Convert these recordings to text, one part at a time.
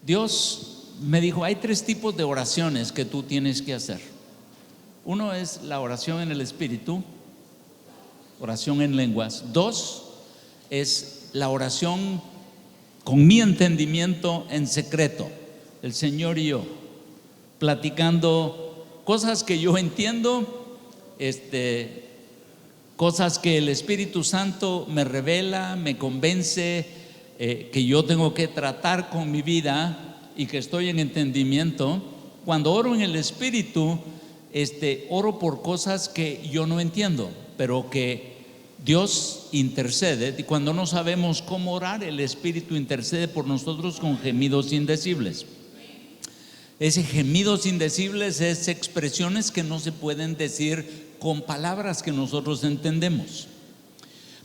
Dios me dijo, hay 3 tipos de oraciones que tú tienes que hacer. Uno es la oración en el Espíritu, oración en lenguas. 2 es la oración con mi entendimiento en secreto, el Señor y yo, platicando cosas que yo entiendo, cosas que el Espíritu Santo me revela, me convence, que yo tengo que tratar con mi vida y que estoy en entendimiento. Cuando oro en el Espíritu, oro por cosas que yo no entiendo, pero que Dios intercede, y cuando no sabemos cómo orar, el Espíritu intercede por nosotros con gemidos indecibles. Ese gemidos indecibles es expresiones que no se pueden decir con palabras que nosotros entendemos.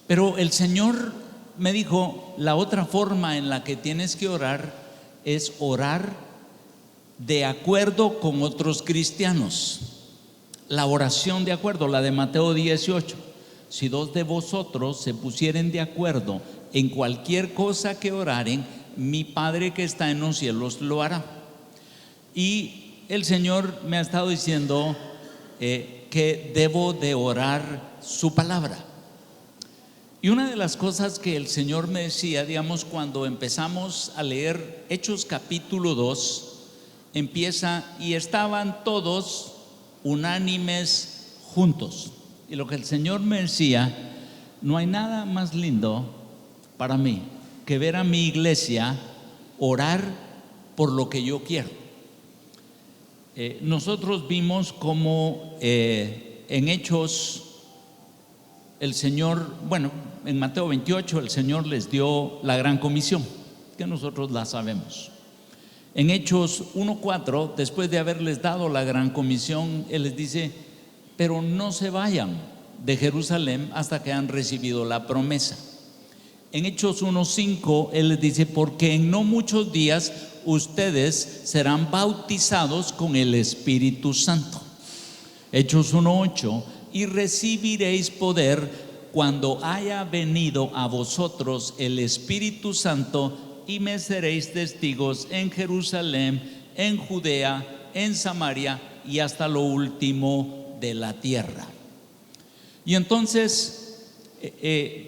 Pero el Señor me dijo, la otra forma en la que tienes que orar es orar de acuerdo con otros cristianos. La oración de acuerdo, la de Mateo 18. Si 2 de vosotros se pusieren de acuerdo en cualquier cosa que oraren, mi Padre que está en los cielos lo hará. Y el Señor me ha estado diciendo que debo de orar su palabra. Y una de las cosas que el Señor me decía, digamos, cuando empezamos a leer Hechos capítulo 2, empieza, y estaban todos unánimes juntos. Y lo que el Señor me decía, no hay nada más lindo para mí que ver a mi iglesia orar por lo que yo quiero. Nosotros vimos como en Hechos el Señor, en Mateo 28 el Señor les dio la gran comisión, que nosotros la sabemos. En Hechos 1:4, después de haberles dado la gran comisión, Él les dice, pero no se vayan de Jerusalén hasta que han recibido la promesa. En Hechos 1:5 Él les dice, porque en no muchos días ustedes serán bautizados con el Espíritu Santo. Hechos 1:8, y recibiréis poder cuando haya venido a vosotros el Espíritu Santo, y me seréis testigos en Jerusalén, en Judea, en Samaria y hasta lo último de la tierra. Y entonces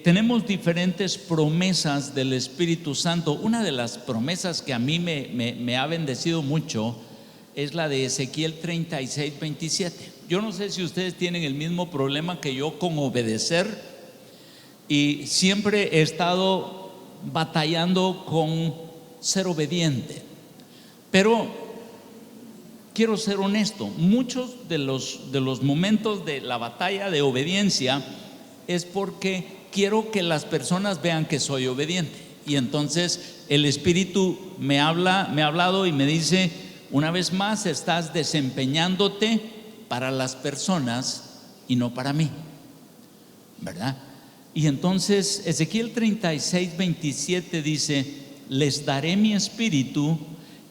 tenemos diferentes promesas del Espíritu Santo. Una de las promesas que a mí me ha bendecido mucho es la de Ezequiel 36:27. Yo no sé si ustedes tienen el mismo problema que yo con obedecer, y siempre he estado batallando con ser obediente. Pero quiero ser honesto, muchos de los momentos de la batalla de obediencia es porque quiero que las personas vean que soy obediente. Y entonces el Espíritu me ha hablado y me dice, una vez más estás desempeñándote para las personas y no para mí, ¿verdad? Y entonces Ezequiel 36:27 dice, les daré mi espíritu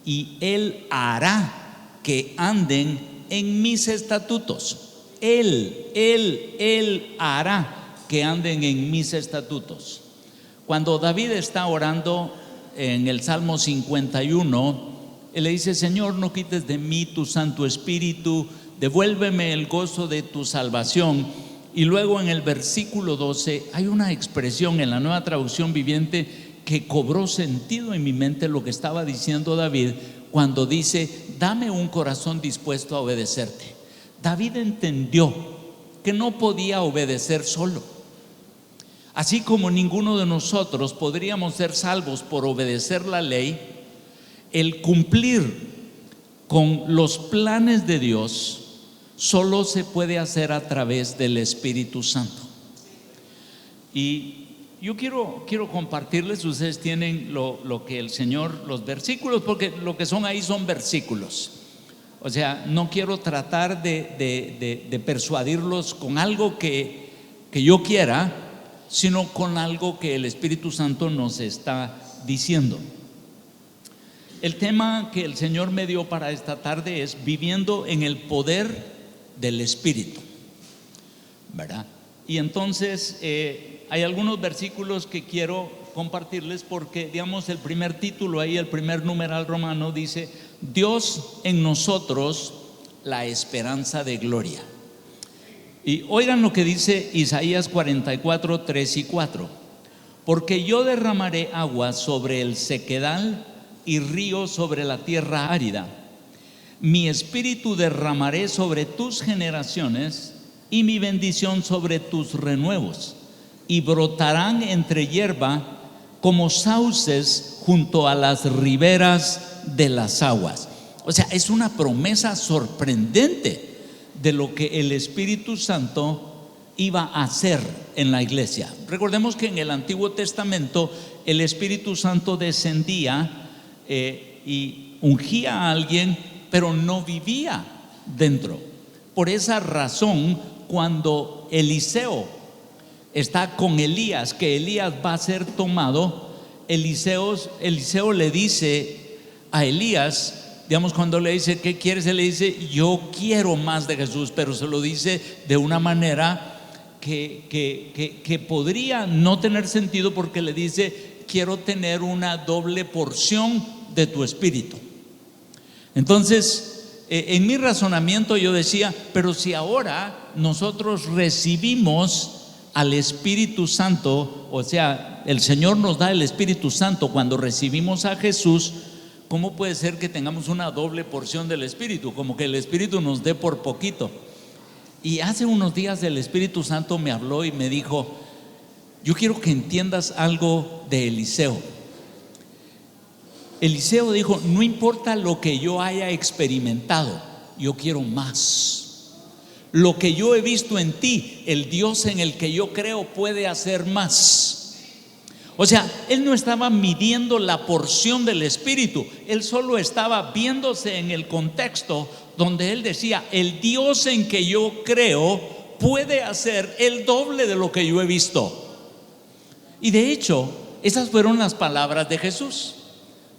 y Él hará que anden en mis estatutos. Él hará que anden en mis estatutos. Cuando David está orando en el Salmo 51, él le dice, Señor, no quites de mí tu Santo Espíritu, devuélveme el gozo de tu salvación. Y luego en el versículo 12 hay una expresión en la Nueva Traducción Viviente que cobró sentido en mi mente, lo que estaba diciendo David cuando dice, dame un corazón dispuesto a obedecerte. David entendió que no podía obedecer solo. Así como ninguno de nosotros podríamos ser salvos por obedecer la ley, el cumplir con los planes de Dios solo se puede hacer a través del Espíritu Santo. Y yo quiero compartirles, ustedes tienen lo que el Señor, los versículos, porque lo que son ahí son versículos. O sea, no quiero tratar de persuadirlos con algo que yo quiera, sino con algo que el Espíritu Santo nos está diciendo. El tema que el Señor me dio para esta tarde es viviendo en el poder del Espíritu, ¿verdad? Y entonces hay algunos versículos que quiero compartirles porque, digamos, el primer título ahí, el primer numeral romano dice: Dios en nosotros, la esperanza de gloria. Y oigan lo que dice Isaías 44, 3 y 4: porque yo derramaré agua sobre el sequedal y río sobre la tierra árida. Mi espíritu derramaré sobre tus generaciones y mi bendición sobre tus renuevos, y brotarán entre hierba como sauces junto a las riberas de las aguas. O sea, es una promesa sorprendente de lo que el Espíritu Santo iba a hacer en la iglesia. Recordemos que en el Antiguo Testamento el Espíritu Santo descendía y ungía a alguien, pero no vivía dentro. Por esa razón, cuando Eliseo está con Elías, que Elías va a ser tomado, Eliseo le dice a Elías, digamos, cuando le dice ¿qué quieres? Él le dice: yo quiero más de Jesús, pero se lo dice de una manera que podría no tener sentido, porque le dice: quiero tener una doble porción de tu espíritu. Entonces, en mi razonamiento yo decía: pero si ahora nosotros recibimos al Espíritu Santo, o sea, el Señor nos da el Espíritu Santo cuando recibimos a Jesús, ¿cómo puede ser que tengamos una doble porción del Espíritu? Como que el Espíritu nos dé por poquito. Y hace unos días el Espíritu Santo me habló y me dijo: yo quiero que entiendas algo de Eliseo. Eliseo dijo: no importa lo que yo haya experimentado, yo quiero más. Lo que yo he visto en ti, el Dios en el que yo creo puede hacer más. O sea, él no estaba midiendo la porción del Espíritu, él solo estaba viéndose en el contexto donde él decía: el Dios en que yo creo puede hacer el doble de lo que yo he visto. Y de hecho, esas fueron las palabras de Jesús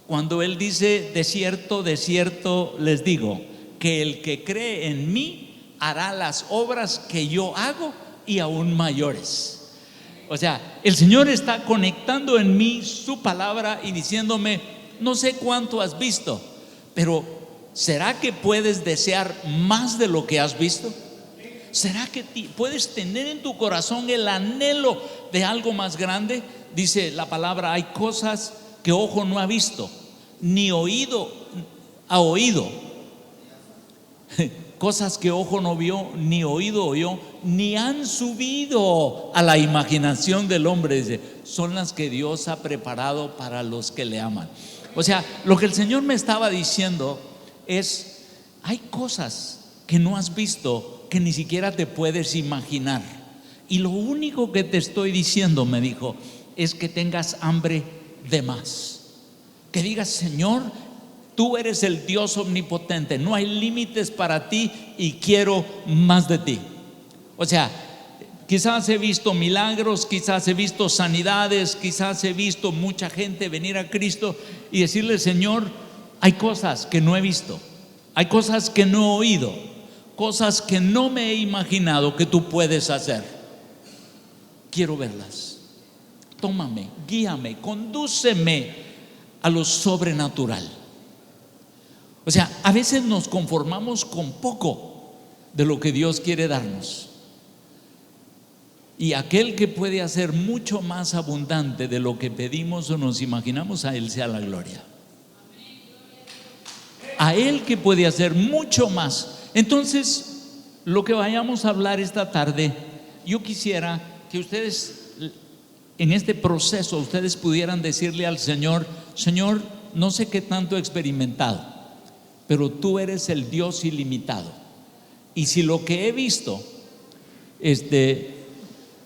cuando él dice: de cierto, les digo, que el que cree en mí hará las obras que yo hago y aún mayores. O sea, el Señor está conectando en mí su palabra y diciéndome: no sé cuánto has visto, pero ¿será que puedes desear más de lo que has visto? ¿Será que puedes tener en tu corazón el anhelo de algo más grande? Dice la palabra: hay cosas que ojo no ha visto, ni oído ha oído. Cosas que ojo no vio, ni oído oyó, ni han subido a la imaginación del hombre. Dice: son las que Dios ha preparado para los que le aman. O sea, lo que el Señor me estaba diciendo es: hay cosas que no has visto, que ni siquiera te puedes imaginar. Y lo único que te estoy diciendo, me dijo, es que tengas hambre de más. Que digas: Señor, tú eres el Dios omnipotente, no hay límites para ti y quiero más de ti. O sea, quizás he visto milagros, quizás he visto sanidades, quizás he visto mucha gente venir a Cristo y decirle: Señor, hay cosas que no he visto, hay cosas que no he oído, cosas que no me he imaginado que tú puedes hacer. Quiero verlas. Tómame, guíame, condúceme a lo sobrenatural. O sea, a veces nos conformamos con poco de lo que Dios quiere darnos. Y aquel que puede hacer mucho más abundante de lo que pedimos o nos imaginamos, a Él sea la gloria. A Él que puede hacer mucho más. Entonces, lo que vayamos a hablar esta tarde, yo quisiera que ustedes, en este proceso, ustedes pudieran decirle al Señor: Señor, no sé qué tanto he experimentado, pero tú eres el Dios ilimitado. Y si lo que he visto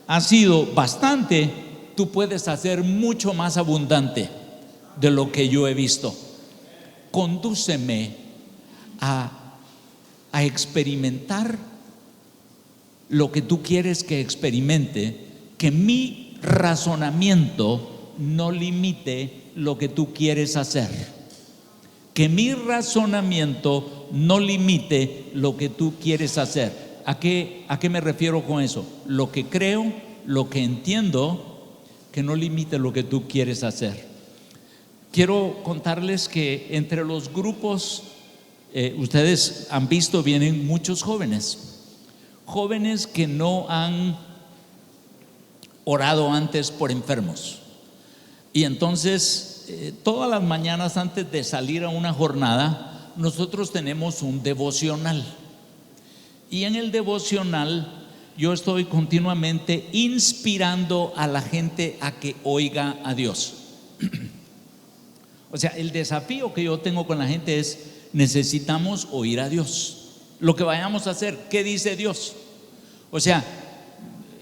ha sido bastante, tú puedes hacer mucho más abundante de lo que yo he visto. Condúceme a experimentar lo que tú quieres que experimente, que mi razonamiento no limite lo que tú quieres hacer. Que mi razonamiento no limite lo que tú quieres hacer. ¿A qué me refiero con eso? Lo que creo, lo que entiendo, que no limite lo que tú quieres hacer. Quiero contarles que entre los grupos, ustedes han visto, vienen muchos jóvenes que no han orado antes por enfermos. Y entonces, todas las mañanas antes de salir a una jornada, nosotros tenemos un devocional. Y en el devocional yo estoy continuamente inspirando a la gente a que oiga a Dios. O sea, el desafío que yo tengo con la gente es: necesitamos oír a Dios. Lo que vayamos a hacer, ¿qué dice Dios? O sea,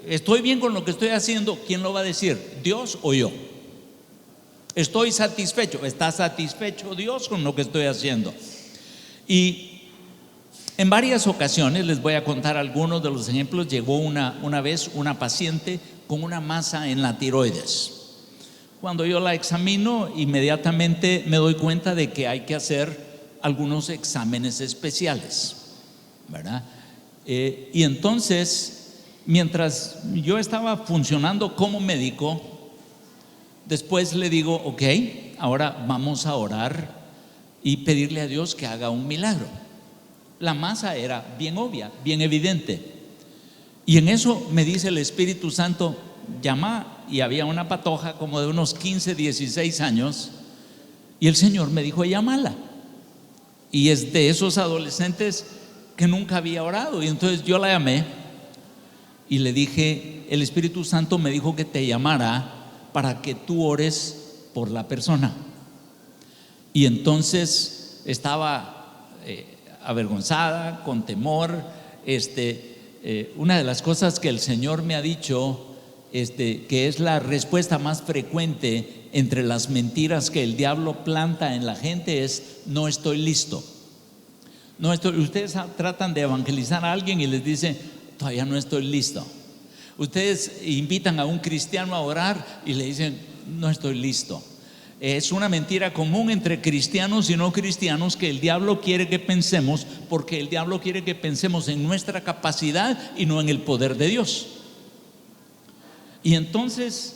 estoy bien con lo que estoy haciendo, ¿quién lo va a decir? ¿Dios o yo? Estoy satisfecho. ¿Está satisfecho Dios con lo que estoy haciendo? Y en varias ocasiones, les voy a contar algunos de los ejemplos. Llegó una vez una paciente con una masa en la tiroides. Cuando yo la examino, inmediatamente me doy cuenta de que hay que hacer algunos exámenes especiales, ¿verdad? Y entonces, mientras yo estaba funcionando como médico, después le digo: ok, ahora vamos a orar y pedirle a Dios que haga un milagro. La masa era bien obvia, bien evidente. Y en eso me dice el Espíritu Santo: llama. Y había una patoja como de unos 15, 16 años. Y el Señor me dijo: llámala. Y es de esos adolescentes que nunca había orado. Y entonces yo la llamé y le dije: el Espíritu Santo me dijo que te llamara para que tú ores por la persona. Y entonces estaba avergonzada, con temor. Una de las cosas que el Señor me ha dicho, que es la respuesta más frecuente entre las mentiras que el diablo planta en la gente, es: no estoy listo. Ustedes tratan de evangelizar a alguien y les dicen: todavía no estoy listo. Ustedes invitan a un cristiano a orar y le dicen: no estoy listo. Es una mentira común entre cristianos y no cristianos que el diablo quiere que pensemos, porque el diablo quiere que pensemos en nuestra capacidad y no en el poder de Dios. Y entonces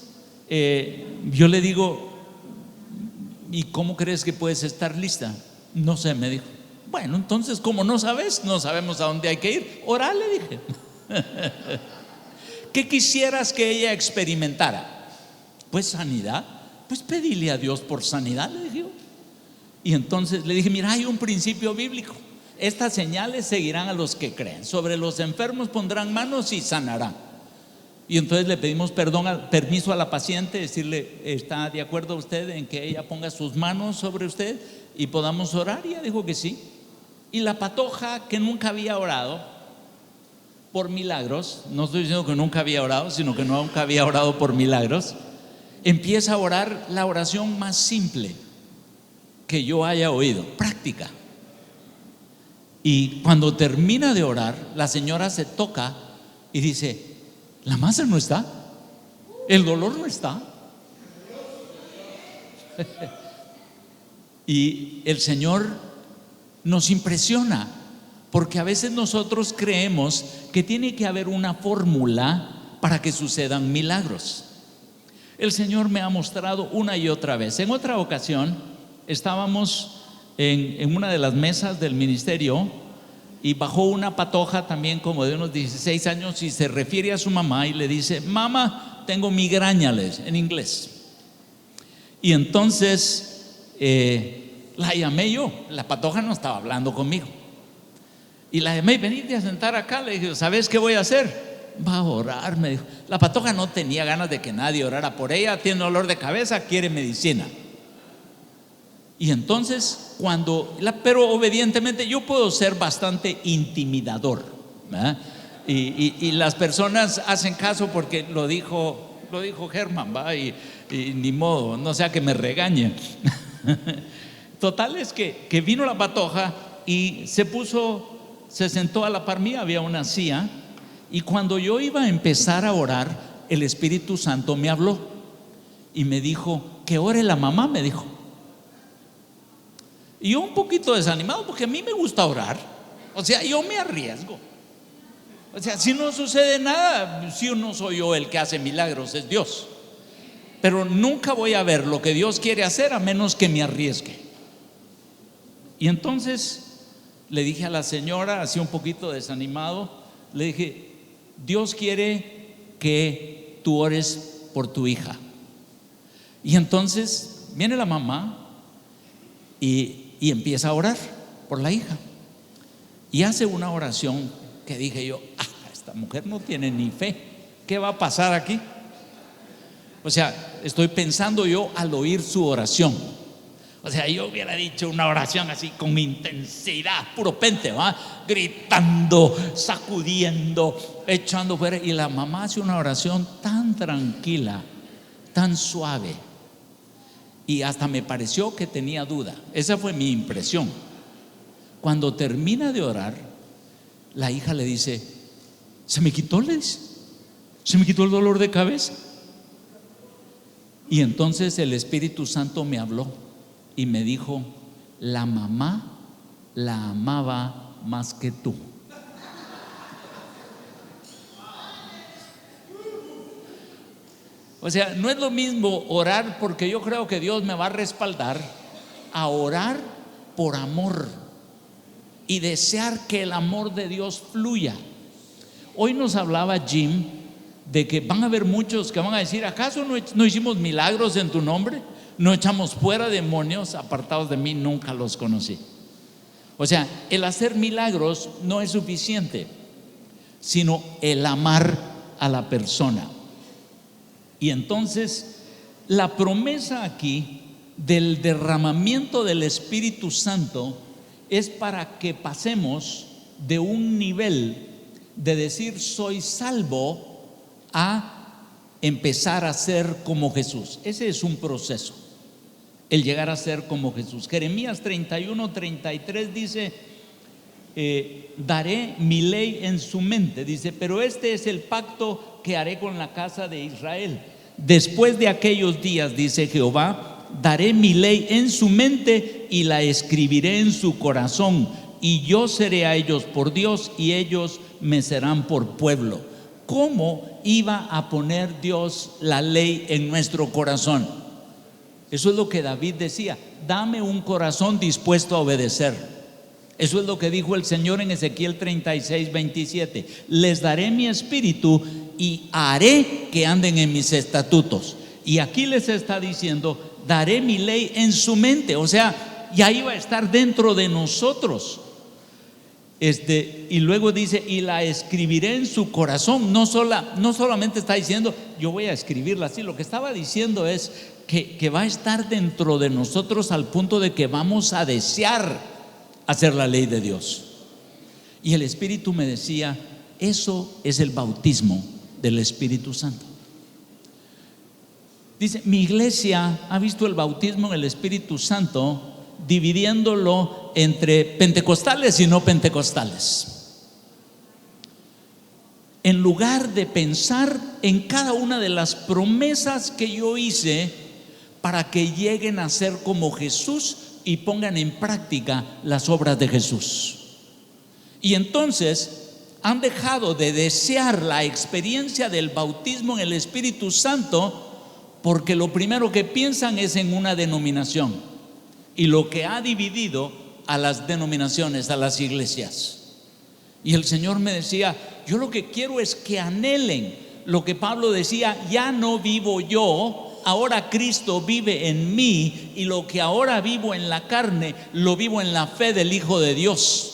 yo le digo: ¿y cómo crees que puedes estar lista? No sé, me dijo. Bueno, entonces, como no sabes, no sabemos a dónde hay que ir. Orá, le dije. ¿Qué quisieras que ella experimentara? Pues sanidad. Pues pedile a Dios por sanidad, le dije. Y entonces le dije: mira, hay un principio bíblico: estas señales seguirán a los que creen, sobre los enfermos pondrán manos y sanarán. Y entonces le pedimos permiso a la paciente, decirle: ¿está de acuerdo usted en que ella ponga sus manos sobre usted y podamos orar? Y ella dijo que sí. Y la patoja, que nunca había orado por milagros, no estoy diciendo que nunca había orado, sino que nunca había orado por milagros, empieza a orar la oración más simple que yo haya oído, práctica. Y cuando termina de orar, la señora se toca y dice: la masa no está, el dolor no está. Y el Señor nos impresiona, porque a veces nosotros creemos que tiene que haber una fórmula para que sucedan milagros. El Señor me ha mostrado una y otra vez. En otra ocasión estábamos en una de las mesas del ministerio y bajó una patoja también como de unos 16 años y se refiere a su mamá y le dice: mamá, tengo migrañas, en inglés. Y entonces la llamé yo. La patoja no estaba hablando conmigo. Y la llamé: venite a sentar acá. Le dije: ¿sabes qué voy a hacer? Va a orar, me dijo. La patoja no tenía ganas de que nadie orara por ella, tiene dolor de cabeza, quiere medicina. Y entonces pero obedientemente yo puedo ser bastante intimidador, ¿verdad? Y las personas hacen caso porque lo dijo Germán, ¿va? Y ni modo, no sea que me regañen. Total es que vino la patoja y se sentó a la par mía, había una silla. Y cuando yo iba a empezar a orar, el Espíritu Santo me habló y me dijo: que ore la mamá, me dijo. Y yo un poquito desanimado, porque a mí me gusta orar. O sea, yo me arriesgo. O sea, si no sucede nada, si no soy yo el que hace milagros, es Dios. pero nunca voy a ver lo que Dios quiere hacer a menos que me arriesgue. Y entonces le dije a la señora, así un poquito desanimado, le dije: Dios quiere que tú ores por tu hija. Y entonces viene la mamá y empieza a orar por la hija. Y hace una oración que dije yo: esta mujer no tiene ni fe, ¿qué va a pasar aquí? O sea, estoy pensando yo al oír su oración. O sea, yo hubiera dicho una oración así con intensidad, puro pente, ¿va? Gritando, sacudiendo, echando fuera. Y la mamá hace una oración tan tranquila, tan suave. Y hasta me pareció que tenía duda. Esa fue mi impresión. Cuando termina de orar, la hija le dice: ¿se me quitó? Le dice: ¿se me quitó el dolor de cabeza? Y entonces el Espíritu Santo me habló y me dijo: la mamá la amaba más que tú. O sea, no es lo mismo orar porque yo creo que Dios me va a respaldar, a orar por amor y desear que el amor de Dios fluya. Hoy nos hablaba Jim de que van a haber muchos que van a decir: ¿acaso no hicimos milagros en tu nombre? ¿No echamos fuera demonios? Apartados de mí, nunca los conocí. O sea, el hacer milagros no es suficiente, sino el amar a la persona. Y entonces la promesa aquí del derramamiento del Espíritu Santo es para que pasemos de un nivel de decir soy salvo a empezar a ser como Jesús. Ese es un proceso, el llegar a ser como Jesús. Jeremías 31:33 dice: daré mi ley en su mente. Dice: pero este es el pacto que haré con la casa de Israel. Después de aquellos días, dice Jehová, daré mi ley en su mente y la escribiré en su corazón, y yo seré a ellos por Dios y ellos me serán por pueblo. ¿Cómo iba a poner Dios la ley en nuestro corazón? Eso es lo que David decía: dame un corazón dispuesto a obedecer. Eso es lo que dijo el Señor en Ezequiel 36:27: les daré mi espíritu y haré que anden en mis estatutos. Y aquí les está diciendo: daré mi ley en su mente. O sea, ya iba a estar dentro de nosotros. Y luego dice: y la escribiré en su corazón. No solamente está diciendo yo voy a escribirla así. Lo que estaba diciendo es que va a estar dentro de nosotros al punto de que vamos a desear hacer la ley de Dios. Y el Espíritu me decía: eso es el bautismo del Espíritu Santo. Dice: mi iglesia ha visto el bautismo en el Espíritu Santo dividiéndolo entre pentecostales y no pentecostales. En lugar de pensar en cada una de las promesas que yo hice para que lleguen a ser como Jesús y pongan en práctica las obras de Jesús. Y entonces han dejado de desear la experiencia del bautismo en el Espíritu Santo porque lo primero que piensan es en una denominación, y lo que ha dividido a las denominaciones, a las iglesias. Y el Señor me decía: yo lo que quiero es que anhelen lo que Pablo decía: ya no vivo yo, ahora Cristo vive en mí, y lo que ahora vivo en la carne, lo vivo en la fe del Hijo de Dios.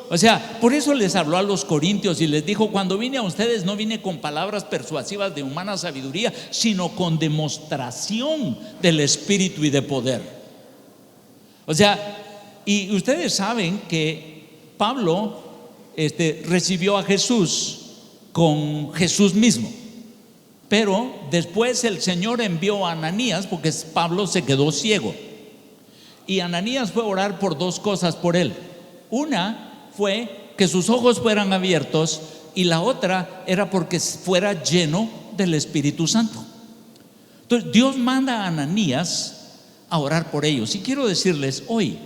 O sea, por eso les habló a los corintios y les dijo: cuando vine a ustedes no vine con palabras persuasivas de humana sabiduría, sino con demostración del Espíritu y de poder. O sea, y ustedes saben que Pablo recibió a Jesús con Jesús mismo. Pero después el Señor envió a Ananías, porque Pablo se quedó ciego, y Ananías fue a orar por dos cosas por él. Una fue que sus ojos fueran abiertos, y la otra era porque fuera lleno del Espíritu Santo. Entonces Dios manda a Ananías a orar por ellos. Y quiero decirles hoy,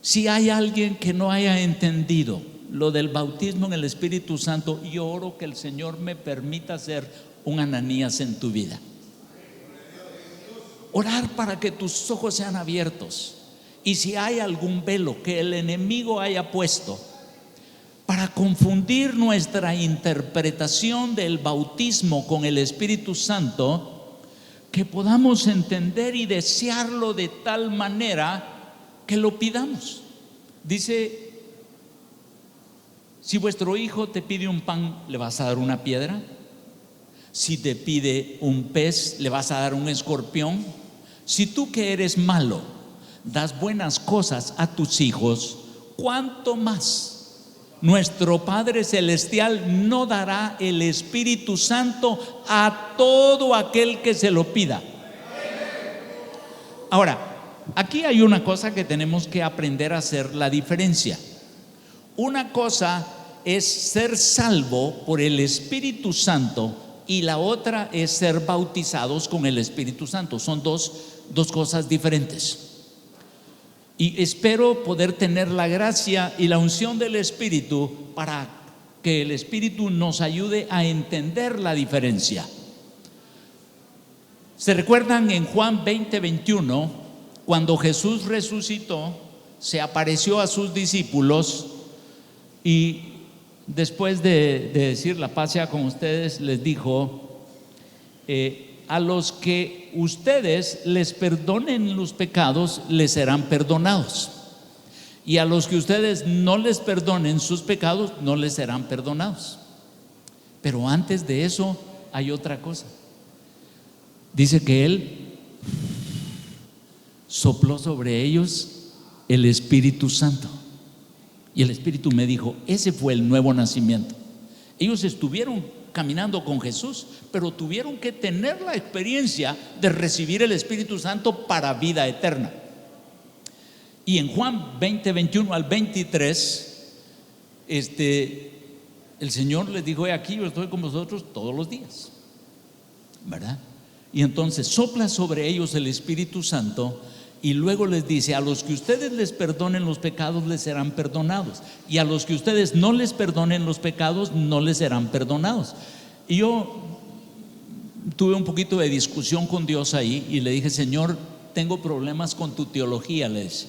si hay alguien que no haya entendido lo del bautismo en el Espíritu Santo, yo oro que el Señor me permita ser un Ananías en tu vida. Orar para que tus ojos sean abiertos. Y si hay algún velo que el enemigo haya puesto para confundir nuestra interpretación del bautismo con el Espíritu Santo, que podamos entender y desearlo de tal manera que lo pidamos. Dice: si vuestro hijo te pide un pan, ¿le vas a dar una piedra? Si te pide un pez, ¿le vas a dar un escorpión? Si tú, que eres malo, das buenas cosas a tus hijos, ¿cuánto más nuestro Padre Celestial no dará el Espíritu Santo a todo aquel que se lo pida? Ahora, aquí hay una cosa que tenemos que aprender a hacer la diferencia. Una cosa es ser salvo por el Espíritu Santo y la otra es ser bautizados con el Espíritu Santo. Son dos cosas diferentes. Y espero poder tener la gracia y la unción del Espíritu para que el Espíritu nos ayude a entender la diferencia. ¿Se recuerdan en Juan 20:21, cuando Jesús resucitó, se apareció a sus discípulos y después de decir la paz sea con ustedes, les dijo: a los que ustedes les perdonen los pecados, les serán perdonados, y a los que ustedes no les perdonen sus pecados, no les serán perdonados. Pero antes de eso hay otra cosa. Dice que Él sopló sobre ellos el Espíritu Santo, y el Espíritu me dijo: ese fue el nuevo nacimiento. Ellos estuvieron caminando con Jesús, pero tuvieron que tener la experiencia de recibir el Espíritu Santo para vida eterna. Y en Juan 20:21 al 23, el Señor les dijo: he aquí, yo estoy con vosotros todos los días, ¿verdad? Y entonces sopla sobre ellos el Espíritu Santo, y luego les dice: a los que ustedes les perdonen los pecados, les serán perdonados, y a los que ustedes no les perdonen los pecados, no les serán perdonados. Y yo tuve un poquito de discusión con Dios ahí y le dije: Señor, tengo problemas con tu teología, le dije,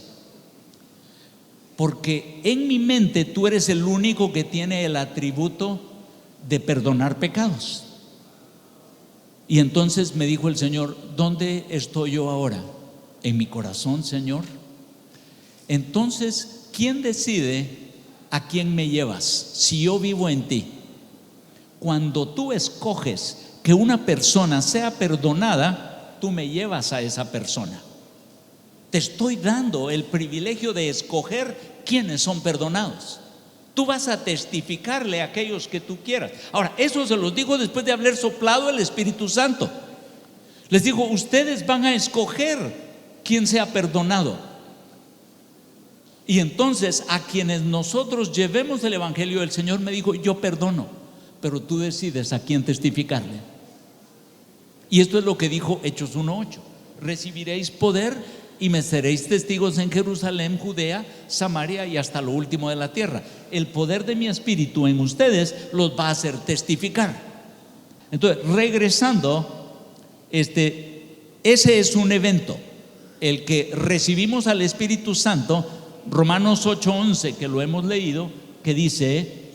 porque en mi mente tú eres el único que tiene el atributo de perdonar pecados. Y entonces me dijo el Señor: ¿dónde estoy yo ahora? En mi corazón, Señor. Entonces, ¿quién decide a quién me llevas si yo vivo en ti? Cuando tú escoges que una persona sea perdonada, tú me llevas a esa persona. Te estoy dando el privilegio de escoger quiénes son perdonados. Tú vas a testificarle a aquellos que tú quieras. Ahora, eso se los digo después de haber soplado el Espíritu Santo. Les digo: ustedes van a escoger quién sea perdonado. Y entonces, a quienes nosotros llevemos el Evangelio, el Señor me dijo: yo perdono, pero tú decides a quién testificarle. Y esto es lo que dijo Hechos 1:8: recibiréis poder y me seréis testigos en Jerusalén, Judea, Samaria y hasta lo último de la tierra. El poder de mi Espíritu en ustedes los va a hacer testificar. Entonces, regresando, ese es un evento, el que recibimos al Espíritu Santo. Romanos 8:11, que lo hemos leído, que dice: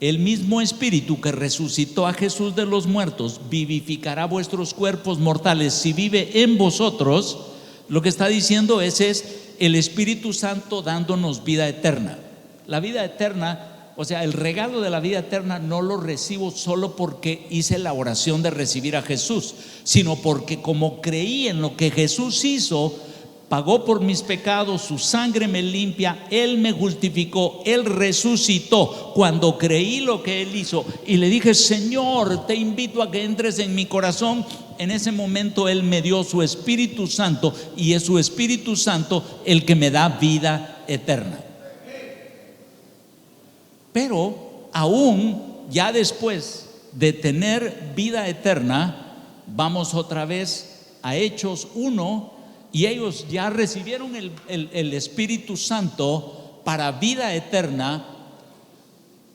el mismo Espíritu que resucitó a Jesús de los muertos vivificará vuestros cuerpos mortales si vive en vosotros. Lo que está diciendo es el Espíritu Santo dándonos vida eterna. La vida eterna, o sea, el regalo de la vida eterna no lo recibo solo porque hice la oración de recibir a Jesús, sino porque como creí en lo que Jesús hizo, pagó por mis pecados, su sangre me limpia, Él me justificó, Él resucitó. Cuando creí lo que Él hizo y le dije: Señor, te invito a que entres en mi corazón, en ese momento Él me dio su Espíritu Santo, y es su Espíritu Santo el que me da vida eterna. Pero aún ya después de tener vida eterna, vamos otra vez a Hechos 1, y ellos ya recibieron el Espíritu Santo para vida eterna,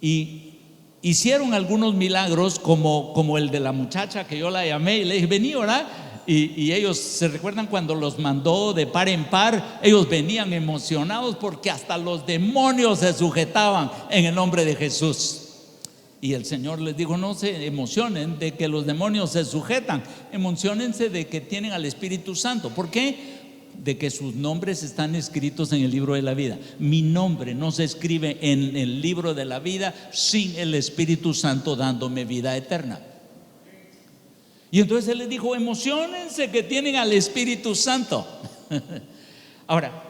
y hicieron algunos milagros como el de la muchacha que yo la llamé y le dije, vení, ¿verdad? Y ellos se recuerdan cuando los mandó de par en par, ellos venían emocionados porque hasta los demonios se sujetaban en el nombre de Jesús. Y el Señor les dijo, no se emocionen de que los demonios se sujetan, emocionense de que tienen al Espíritu Santo. ¿Por qué? De que sus nombres están escritos en el libro de la vida. Mi nombre no se escribe en el libro de la vida sin el Espíritu Santo dándome vida eterna. Y entonces Él les dijo, emocionense que tienen al Espíritu Santo. Ahora,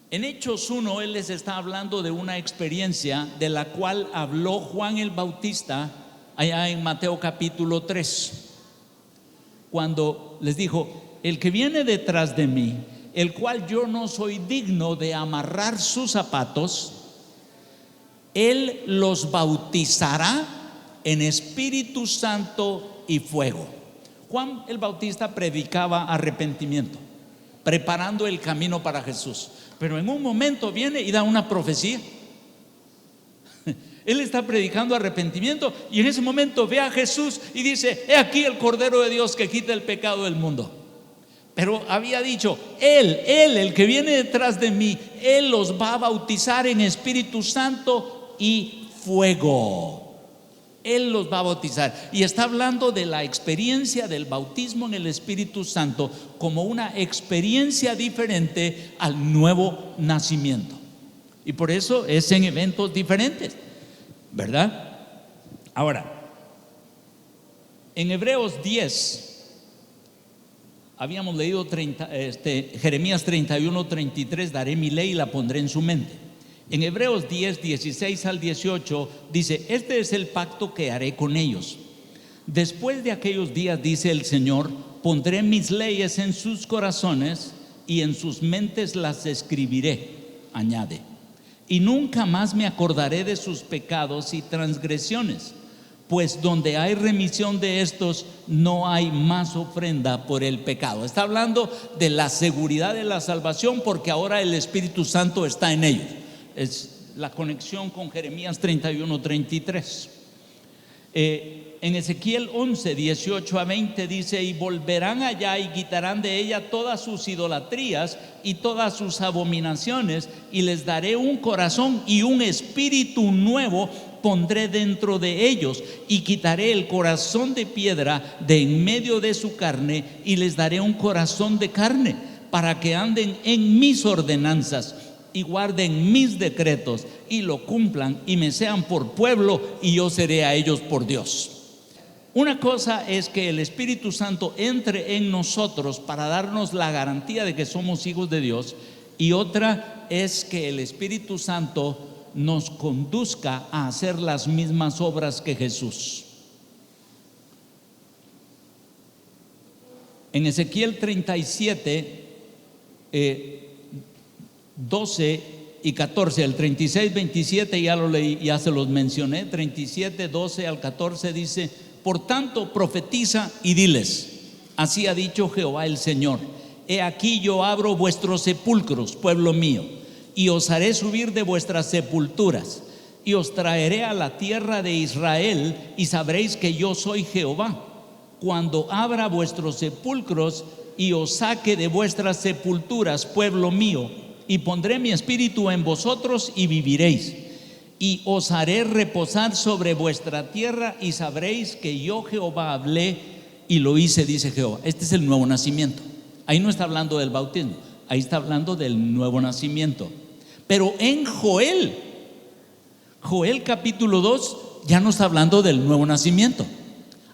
en Hechos 1 Él les está hablando de una experiencia de la cual habló Juan el Bautista allá en Mateo capítulo 3, cuando les dijo, el que viene detrás de mí, el cual yo no soy digno de amarrar sus zapatos, Él los bautizará en Espíritu Santo y fuego. Juan el Bautista predicaba arrepentimiento, preparando el camino para Jesús, pero en un momento viene y da una profecía. Él está predicando arrepentimiento y en ese momento ve a Jesús y dice, he aquí el Cordero de Dios que quita el pecado del mundo. Pero había dicho, Él, el que viene detrás de mí, Él los va a bautizar en Espíritu Santo y fuego. Él los va a bautizar. Y está hablando de la experiencia del bautismo en el Espíritu Santo como una experiencia diferente al nuevo nacimiento. Y por eso es en eventos diferentes, ¿verdad? Ahora, en Hebreos 10, habíamos leído Jeremías 31:33, daré mi ley y la pondré en su mente. En Hebreos 10, 16 al 18 dice, este es el pacto que haré con ellos. Después de aquellos días, dice el Señor, pondré mis leyes en sus corazones y en sus mentes las escribiré, añade. Y nunca más me acordaré de sus pecados y transgresiones, pues donde hay remisión de estos, no hay más ofrenda por el pecado. Está hablando de la seguridad de la salvación porque ahora el Espíritu Santo está en ellos. Es la conexión con Jeremías 31:33. En Ezequiel 11, 18 a 20 dice, y volverán allá y quitarán de ella todas sus idolatrías y todas sus abominaciones, y les daré un corazón y un espíritu nuevo pondré dentro de ellos, y quitaré el corazón de piedra de en medio de su carne, y les daré un corazón de carne, para que anden en mis ordenanzas y guarden mis decretos y lo cumplan y me sean por pueblo y yo seré a ellos por Dios. Una cosa es que el Espíritu Santo entre en nosotros para darnos la garantía de que somos hijos de Dios, y otra es que el Espíritu Santo nos conduzca a hacer las mismas obras que Jesús. En Ezequiel 37, 12 y 14, el 36, 27 ya lo leí, ya se los mencioné. 37, 12 al 14 dice, por tanto profetiza y diles, así ha dicho Jehová el Señor, he aquí yo abro vuestros sepulcros, pueblo mío, y os haré subir de vuestras sepulturas, y os traeré a la tierra de Israel, y sabréis que yo soy Jehová, cuando abra vuestros sepulcros y os saque de vuestras sepulturas, pueblo mío, y pondré mi espíritu en vosotros y viviréis, y os haré reposar sobre vuestra tierra, y sabréis que yo Jehová hablé y lo hice, dice Jehová. Este es el nuevo nacimiento. Ahí no está hablando del bautismo, ahí está hablando del nuevo nacimiento. Pero en Joel capítulo 2 ya no está hablando del nuevo nacimiento,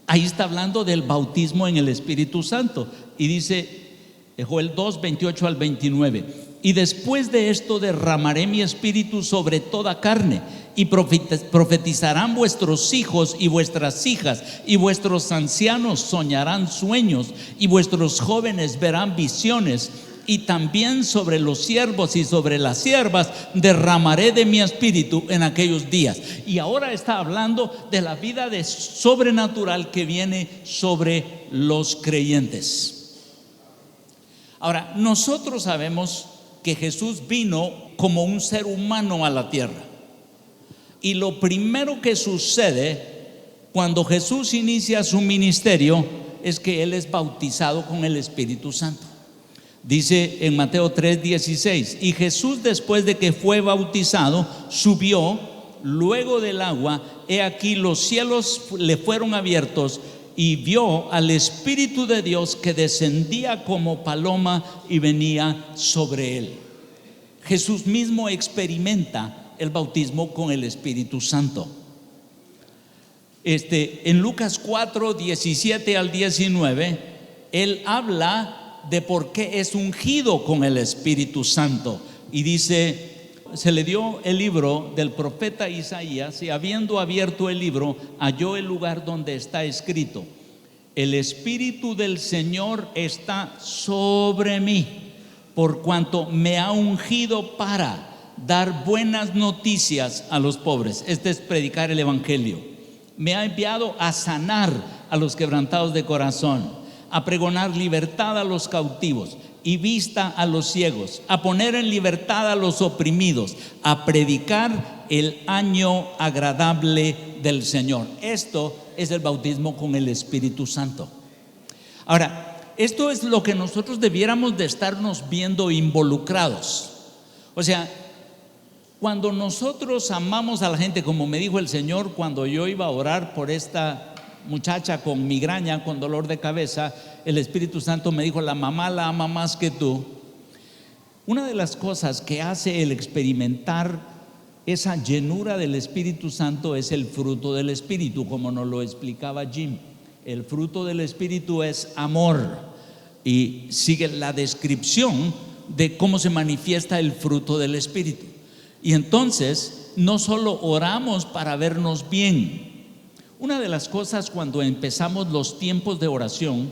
ahí está hablando del bautismo en el Espíritu Santo. Y dice Joel 2, 28 al 29, y después de esto derramaré mi espíritu sobre toda carne, y profetizarán vuestros hijos y vuestras hijas, y vuestros ancianos soñarán sueños, y vuestros jóvenes verán visiones, y también sobre los siervos y sobre las siervas derramaré de mi espíritu en aquellos días. Y ahora está hablando de la vida de sobrenatural que viene sobre los creyentes. Ahora, nosotros sabemos que Jesús vino como un ser humano a la tierra. Y lo primero que sucede cuando Jesús inicia su ministerio es que Él es bautizado con el Espíritu Santo. Dice en Mateo 3:16: y Jesús, después de que fue bautizado, subió luego del agua. He aquí los cielos le fueron abiertos, y vio al Espíritu de Dios que descendía como paloma y venía sobre él. Jesús mismo experimenta el bautismo con el Espíritu Santo. En Lucas 4:17 al 19, él habla de por qué es ungido con el Espíritu Santo, y dice: se le dio el libro del profeta Isaías, y habiendo abierto el libro, halló el lugar donde está escrito: el Espíritu del Señor está sobre mí, por cuanto me ha ungido para dar buenas noticias a los pobres. Este es predicar el evangelio. Me ha enviado a sanar a los quebrantados de corazón, a pregonar libertad a los cautivos y vista a los ciegos, a poner en libertad a los oprimidos, a predicar el año agradable del Señor. Esto es el bautismo con el Espíritu Santo. Ahora, esto es lo que nosotros debiéramos de estarnos viendo involucrados. O sea, cuando nosotros amamos a la gente, como me dijo el Señor cuando yo iba a orar por esta muchacha con migraña, con dolor de cabeza, el Espíritu Santo me dijo: la mamá la ama más que tú. Una de las cosas que hace el experimentar esa llenura del Espíritu Santo es el fruto del Espíritu, como nos lo explicaba Jim. El fruto del Espíritu es amor, y sigue la descripción de cómo se manifiesta el fruto del Espíritu. Y entonces no solo oramos para vernos bien. Una de las cosas, cuando empezamos los tiempos de oración,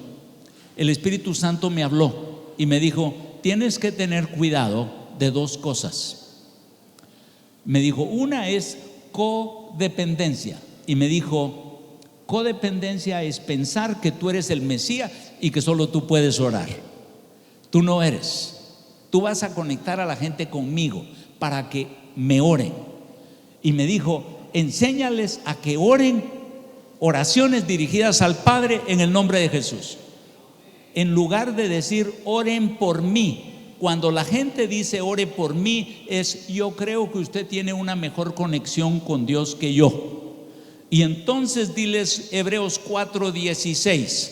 el Espíritu Santo me habló y me dijo: tienes que tener cuidado de dos cosas. Me dijo: una es codependencia, y me dijo: codependencia es pensar que tú eres el Mesías y que solo tú puedes orar. Tú no eres. Tú vas a conectar a la gente conmigo para que me oren. Y me dijo: enséñales a que oren oraciones dirigidas al Padre en el nombre de Jesús, en lugar de decir oren por mí. Cuando la gente dice ore por mí, es: yo creo que usted tiene una mejor conexión con Dios que yo. Y entonces diles Hebreos 4:16: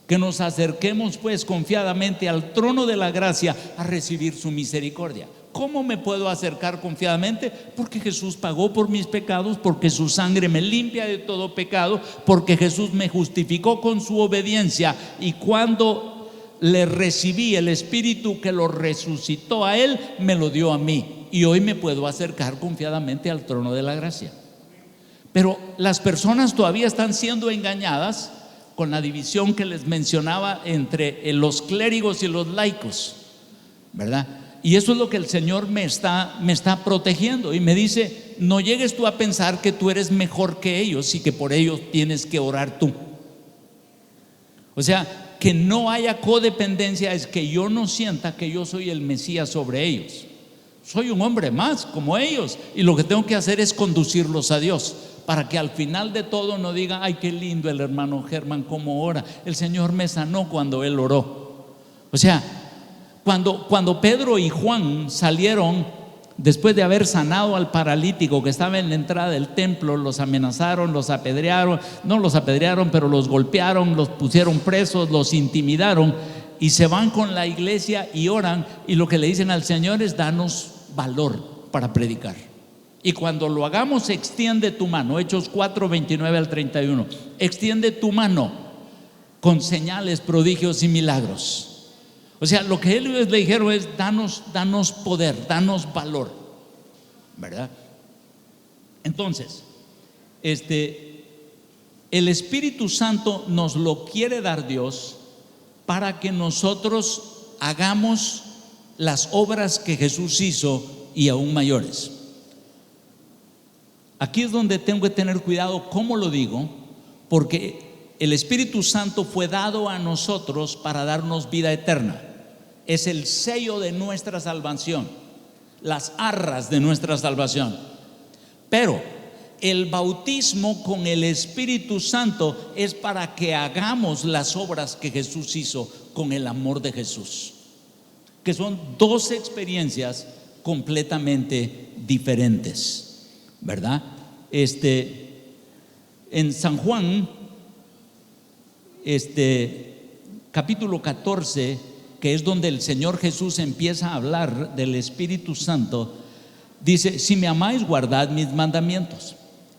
que nos acerquemos pues confiadamente al trono de la gracia a recibir su misericordia. ¿Cómo me puedo acercar confiadamente? Porque Jesús pagó por mis pecados, porque su sangre me limpia de todo pecado, porque Jesús me justificó con su obediencia, y cuando le recibí, el Espíritu que lo resucitó a él me lo dio a mí, y hoy me puedo acercar confiadamente al trono de la gracia. Pero las personas todavía están siendo engañadas con la división que les mencionaba entre los clérigos y los laicos, ¿verdad? Y eso es lo que el Señor me está protegiendo, y me dice: no llegues tú a pensar que tú eres mejor que ellos y que por ellos tienes que orar tú. O sea, que no haya codependencia es que yo no sienta que yo soy el Mesías sobre ellos. Soy un hombre más como ellos, y lo que tengo que hacer es conducirlos a Dios, para que al final de todo no digan: ay, qué lindo el hermano Germán cómo ora, el Señor me sanó cuando él oró. O sea, cuando Pedro y Juan salieron después de haber sanado al paralítico que estaba en la entrada del templo, los amenazaron, los apedrearon, no los apedrearon, pero los golpearon, los pusieron presos, los intimidaron, y se van con la iglesia y oran, y lo que le dicen al Señor es: danos valor para predicar. Y cuando lo hagamos, extiende tu mano. Hechos 4:29 al 31. Extiende tu mano con señales, prodigios y milagros. O sea, lo que ellos le dijeron es: danos poder, danos valor, ¿verdad? Entonces, el Espíritu Santo nos lo quiere dar Dios para que nosotros hagamos las obras que Jesús hizo y aún mayores. Aquí es donde tengo que tener cuidado cómo lo digo, porque el Espíritu Santo fue dado a nosotros para darnos vida eterna. Es el sello de nuestra salvación, las arras de nuestra salvación. Pero el bautismo con el Espíritu Santo es para que hagamos las obras que Jesús hizo con el amor de Jesús, que son dos experiencias completamente diferentes, ¿verdad? En San Juan, capítulo 14, que es donde el Señor Jesús empieza a hablar del Espíritu Santo, dice: si me amáis, guardad mis mandamientos,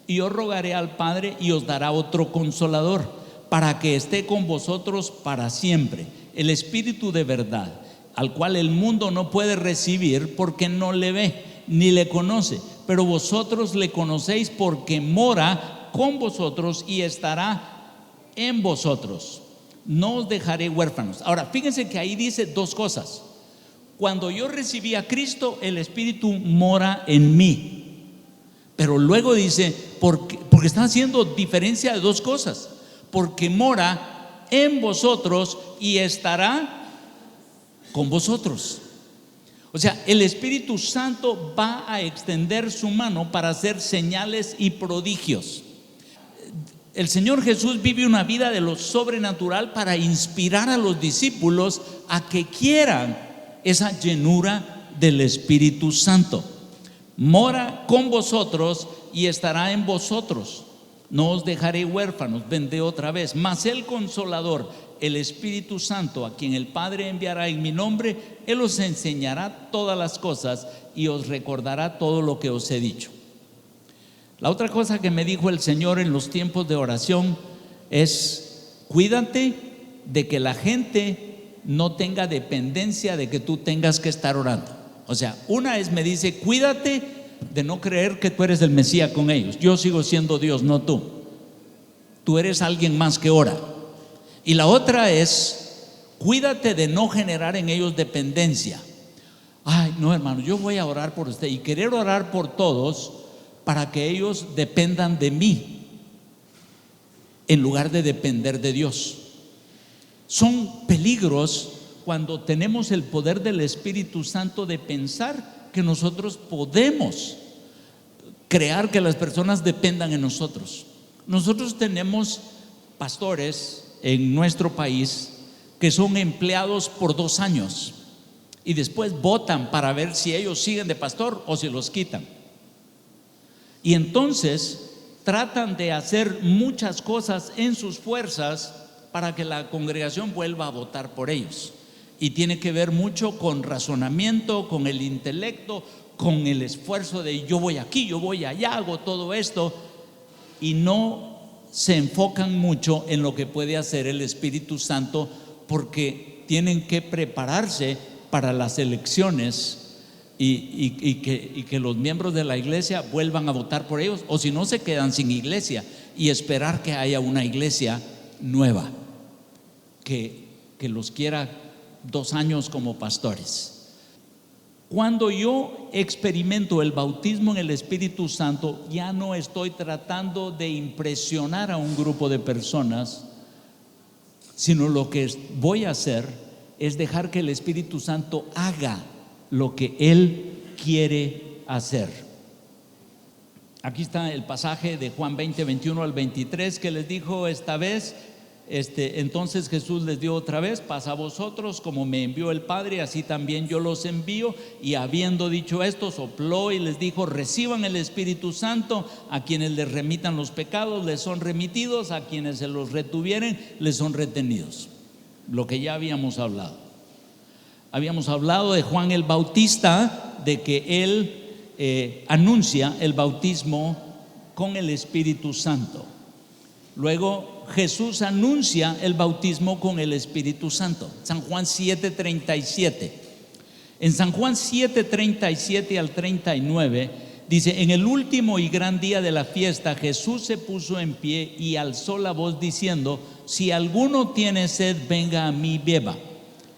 y yo rogaré al Padre y os dará otro consolador, para que esté con vosotros para siempre, el Espíritu de verdad, al cual el mundo no puede recibir porque no le ve ni le conoce, pero vosotros le conocéis porque mora con vosotros y estará en vosotros. No os dejaré huérfanos. Ahora, fíjense que ahí dice dos cosas. Cuando yo recibí a Cristo, el Espíritu mora en mí. Pero luego dice, porque está haciendo diferencia de dos cosas. Porque mora en vosotros y estará con vosotros. O sea, el Espíritu Santo va a extender su mano para hacer señales y prodigios. El Señor Jesús vive una vida de lo sobrenatural para inspirar a los discípulos a que quieran esa llenura del Espíritu Santo. Mora con vosotros y estará en vosotros. No os dejaré huérfanos, vendré otra vez. Mas el Consolador, el Espíritu Santo, a quien el Padre enviará en mi nombre, Él os enseñará todas las cosas y os recordará todo lo que os he dicho. La otra cosa que me dijo el Señor en los tiempos de oración es: cuídate de que la gente no tenga dependencia de que tú tengas que estar orando. O sea, una es, me dice, cuídate de no creer que tú eres el Mesías con ellos. Yo sigo siendo Dios, no tú. Tú eres alguien más que ora. Y la otra es, cuídate de no generar en ellos dependencia. Ay, no, hermano, yo voy a orar por usted y querer orar por todos para que ellos dependan de mí en lugar de depender de Dios. Son peligros cuando tenemos el poder del Espíritu Santo de pensar que nosotros podemos crear que las personas dependan en nosotros. Nosotros tenemos pastores en nuestro país que son empleados por 2 años y después votan para ver si ellos siguen de pastor o si los quitan. Y entonces tratan de hacer muchas cosas en sus fuerzas para que la congregación vuelva a votar por ellos. Y tiene que ver mucho con razonamiento, con el intelecto, con el esfuerzo de yo voy aquí, yo voy allá, hago todo esto, y no se enfocan mucho en lo que puede hacer el Espíritu Santo, porque tienen que prepararse para las elecciones y que los miembros de la iglesia vuelvan a votar por ellos, o si no se quedan sin iglesia, y esperar que haya una iglesia nueva que los quiera 2 años como pastores. Cuando yo experimento el bautismo en el Espíritu Santo, ya no estoy tratando de impresionar a un grupo de personas, sino lo que voy a hacer es dejar que el Espíritu Santo haga lo que Él quiere hacer. Aquí está el pasaje de Juan 20, 21 al 23 que les dijo esta vez. Entonces Jesús les dio otra vez: paz a vosotros, como me envió el Padre, así también yo los envío. Y habiendo dicho esto, sopló y les dijo: reciban el Espíritu Santo. A quienes les remitan los pecados les son remitidos, a quienes se los retuvieren les son retenidos. Lo que ya habíamos hablado. Habíamos hablado de Juan el Bautista, de que él anuncia el bautismo con el Espíritu Santo. Luego Jesús anuncia el bautismo con el Espíritu Santo. San Juan 7:37. En San Juan 7:37 al 39 dice: en el último y gran día de la fiesta, Jesús se puso en pie y alzó la voz diciendo: si alguno tiene sed, venga a mí, beba.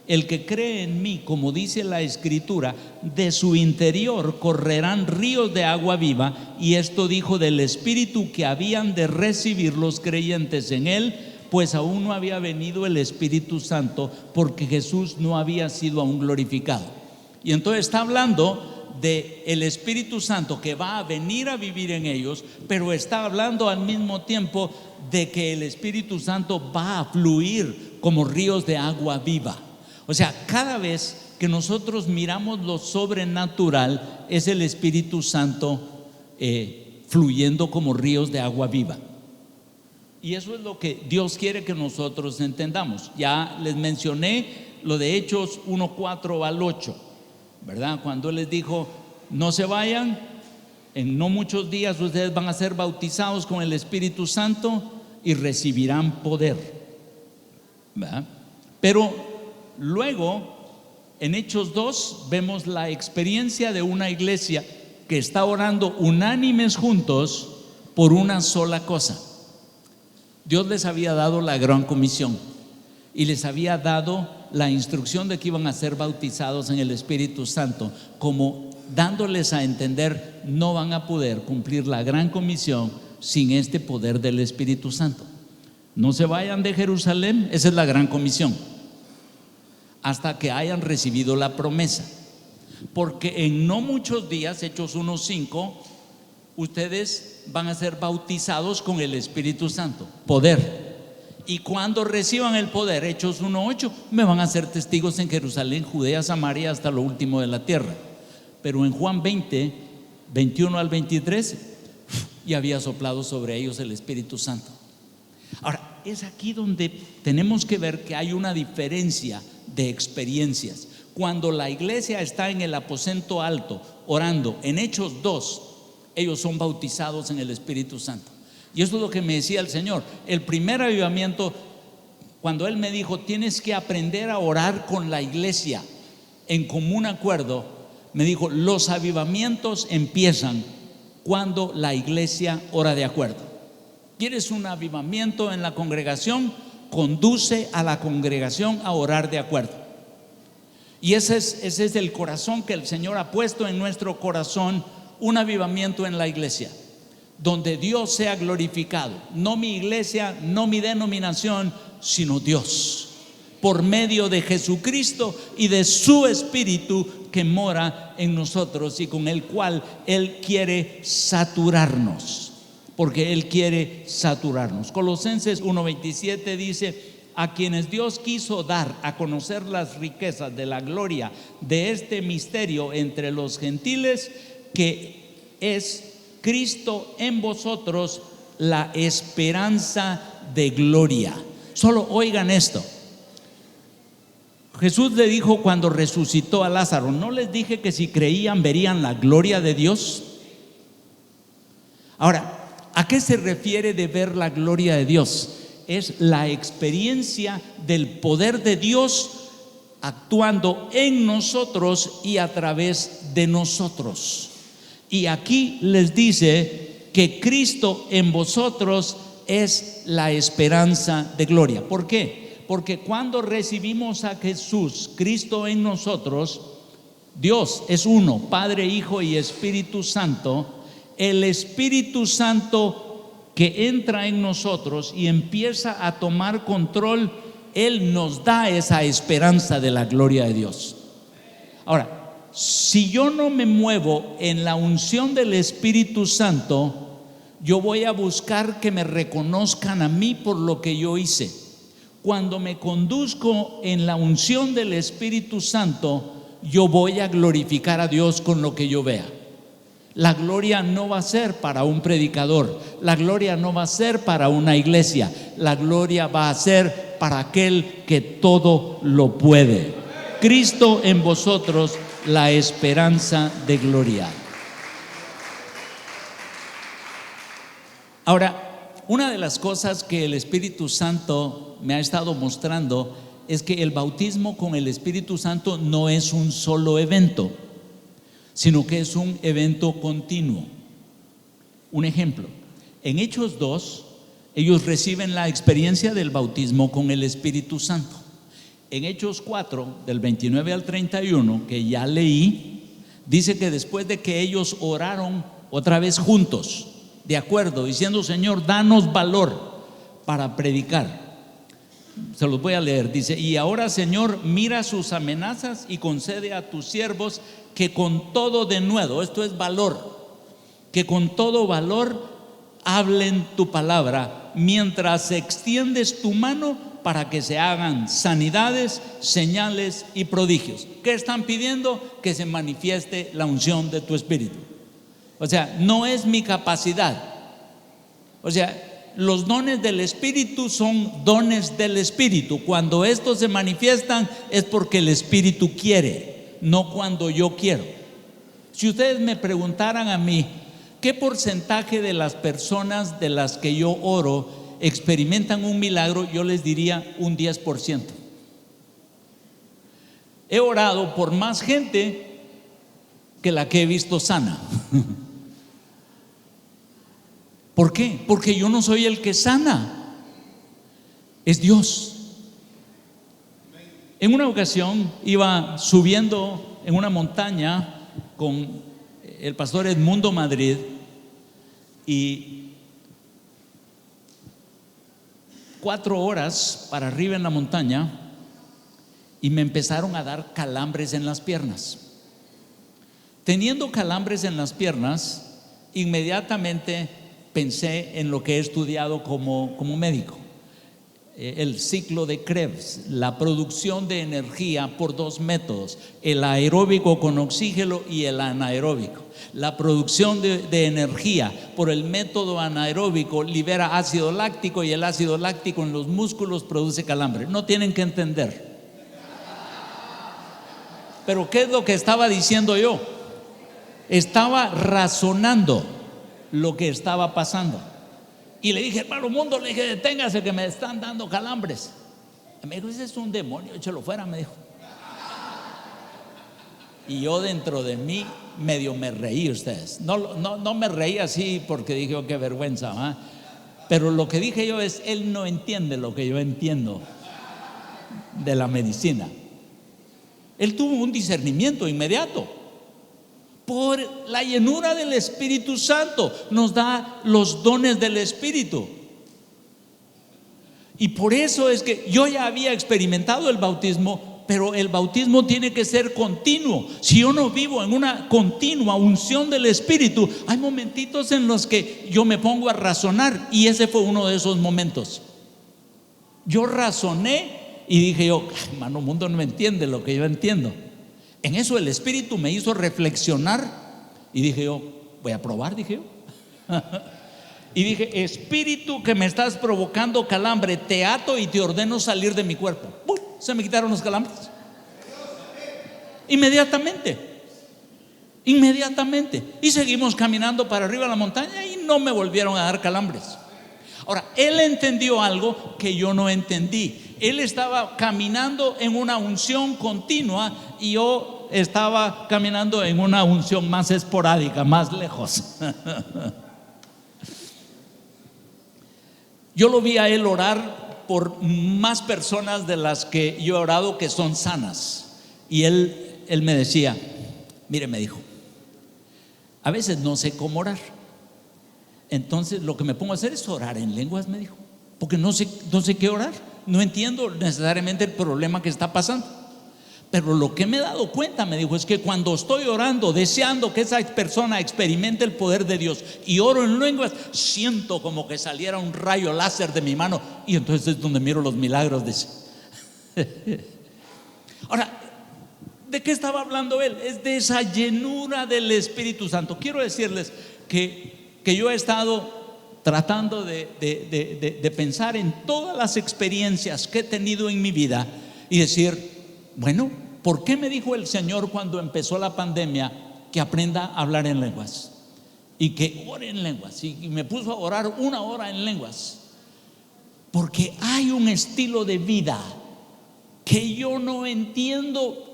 El que cree en mí, como dice la Escritura, de su interior correrán ríos de agua viva. Y esto dijo del Espíritu que habían de recibir los creyentes en él, pues aún no había venido el Espíritu Santo, porque Jesús no había sido aún glorificado. Y entonces está hablando del Espíritu Santo que va a venir a vivir en ellos, pero está hablando al mismo tiempo de que el Espíritu Santo va a fluir como ríos de agua viva. O sea, cada vez que nosotros miramos lo sobrenatural, es el Espíritu Santo fluyendo como ríos de agua viva. Y eso es lo que Dios quiere que nosotros entendamos. Ya les mencioné lo de Hechos 1:4 al 8, ¿verdad? Cuando Él les dijo: no se vayan, en no muchos días ustedes van a ser bautizados con el Espíritu Santo y recibirán poder, ¿verdad? Pero luego en Hechos 2 vemos la experiencia de una iglesia que está orando unánimes juntos por una sola cosa. Dios les había dado la gran comisión y les había dado la instrucción de que iban a ser bautizados en el Espíritu Santo, como dándoles a entender: no van a poder cumplir la gran comisión sin este poder del Espíritu Santo. No se vayan de Jerusalén, esa es la gran comisión, hasta que hayan recibido la promesa, porque en no muchos días, Hechos 1:5, ustedes van a ser bautizados con el Espíritu Santo, poder. Y cuando reciban el poder, Hechos 1:8, me van a ser testigos en Jerusalén, Judea, Samaria, hasta lo último de la tierra. Pero en Juan 20, 21 al 23, ya había soplado sobre ellos el Espíritu Santo. Ahora, es aquí donde tenemos que ver que hay una diferencia de experiencias. Cuando la iglesia está en el aposento alto orando, en Hechos 2, ellos son bautizados en el Espíritu Santo. Y eso es lo que me decía el Señor. El primer avivamiento, cuando Él me dijo: tienes que aprender a orar con la iglesia en común acuerdo, me dijo: los avivamientos empiezan cuando la iglesia ora de acuerdo. ¿Quieres un avivamiento en la congregación? Conduce a la congregación a orar de acuerdo. Y ese es el corazón que el Señor ha puesto en nuestro corazón: un avivamiento en la iglesia, donde Dios sea glorificado. No mi iglesia, no mi denominación, sino Dios, por medio de Jesucristo y de su Espíritu que mora en nosotros y con el cual Él quiere saturarnos, porque Él quiere saturarnos. Colosenses 1:27 dice: a quienes Dios quiso dar a conocer las riquezas de la gloria de este misterio entre los gentiles, que es Cristo en vosotros, la esperanza de gloria. Solo oigan esto. Jesús le dijo cuando resucitó a Lázaro: ¿no les dije que si creían verían la gloria de Dios? Ahora, ¿a qué se refiere de ver la gloria de Dios? Es la experiencia del poder de Dios actuando en nosotros y a través de nosotros. Y aquí les dice que Cristo en vosotros es la esperanza de gloria. ¿Por qué? Porque cuando recibimos a Jesús, Cristo en nosotros, Dios es uno, Padre, Hijo y Espíritu Santo. El Espíritu Santo que entra en nosotros y empieza a tomar control, Él nos da esa esperanza de la gloria de Dios. Ahora, si yo no me muevo en la unción del Espíritu Santo, yo voy a buscar que me reconozcan a mí por lo que yo hice. Cuando me conduzco en la unción del Espíritu Santo, yo voy a glorificar a Dios con lo que yo vea. La gloria no va a ser para un predicador, la gloria no va a ser para una iglesia, la gloria va a ser para aquel que todo lo puede. Cristo en vosotros, la esperanza de gloria. Ahora, una de las cosas que el Espíritu Santo me ha estado mostrando es que el bautismo con el Espíritu Santo no es un solo evento, sino que es un evento continuo. Un ejemplo, en Hechos 2, ellos reciben la experiencia del bautismo con el Espíritu Santo. En Hechos 4, del 29 al 31, que ya leí, dice que después de que ellos oraron otra vez juntos, de acuerdo, diciendo: Señor, danos valor para predicar, Se los voy a leer. Dice: y ahora, Señor, mira sus amenazas y concede a tus siervos que con todo denuedo, esto es valor, que con todo valor hablen tu palabra, mientras extiendes tu mano para que se hagan sanidades, señales y prodigios. ¿Qué están pidiendo? Que se manifieste la unción de tu Espíritu. O sea, no es mi capacidad. O sea, los dones del Espíritu son dones del Espíritu. Cuando estos se manifiestan es porque el Espíritu quiere, no cuando yo quiero. Si ustedes me preguntaran a mí, ¿qué porcentaje de las personas de las que yo oro experimentan un milagro? Yo les diría un 10%. He orado por más gente que la que he visto sana. ¿Por qué? Porque yo no soy el que sana, es Dios. En una ocasión iba subiendo en una montaña con el pastor Edmundo Madrid y 4 horas para arriba en la montaña, y me empezaron a dar calambres en las piernas. Teniendo calambres en las piernas, inmediatamente pensé en lo que he estudiado como médico, el ciclo de Krebs, la producción de energía por 2 métodos, el aeróbico con oxígeno y el anaeróbico. La producción de energía por el método anaeróbico libera ácido láctico, y el ácido láctico en los músculos produce calambre. No tienen que entender. Pero ¿qué es lo que estaba diciendo yo? Estaba razonando lo que estaba pasando. Y le dije: hermano Mundo, le dije, deténgase que me están dando calambres. Y me dijo: ese es un demonio, échalo fuera, me dijo. Y yo dentro de mí medio me reí, ustedes. No me reí así porque dije: oh, qué vergüenza, ¿eh? Pero lo que dije yo es: él no entiende lo que yo entiendo de la medicina. Él tuvo un discernimiento inmediato. Por la llenura del Espíritu Santo nos da los dones del Espíritu. Y por eso es que yo ya había experimentado el bautismo, pero el bautismo tiene que ser continuo. Si yo no vivo en una continua unción del Espíritu, hay momentitos en los que yo me pongo a razonar, y ese fue uno de esos momentos. Yo razoné y dije yo: hermano Mundo no entiende lo que yo entiendo. En eso el Espíritu me hizo reflexionar y dije yo: voy a probar, dije yo. Y dije: Espíritu que me estás provocando calambre, te ato y te ordeno salir de mi cuerpo. ¡Bum! Se me quitaron los calambres. Inmediatamente. Y seguimos caminando para arriba de la montaña y no me volvieron a dar calambres. Ahora, él entendió algo que yo no entendí. Él estaba caminando en una unción continua y yo estaba caminando en una unción más esporádica, más lejos. Yo lo vi a él orar por más personas de las que yo he orado que son sanas. Y él me decía: mire, me dijo, a veces no sé cómo orar. Entonces lo que me pongo a hacer es orar en lenguas, me dijo, porque no sé qué orar. No entiendo necesariamente el problema que está pasando. Pero lo que me he dado cuenta, me dijo, es que cuando estoy orando, deseando que esa persona experimente el poder de Dios, y oro en lenguas, siento como que saliera un rayo láser de mi mano, y entonces es donde miro los milagros, dice. Ahora, ¿de qué estaba hablando él? Es de esa llenura del Espíritu Santo. Quiero decirles que yo he estado tratando de pensar en todas las experiencias que he tenido en mi vida y decir: bueno, ¿por qué me dijo el Señor cuando empezó la pandemia que aprenda a hablar en lenguas y que ore en lenguas? Y me puso a orar 1 hora en lenguas, porque hay un estilo de vida que yo no entiendo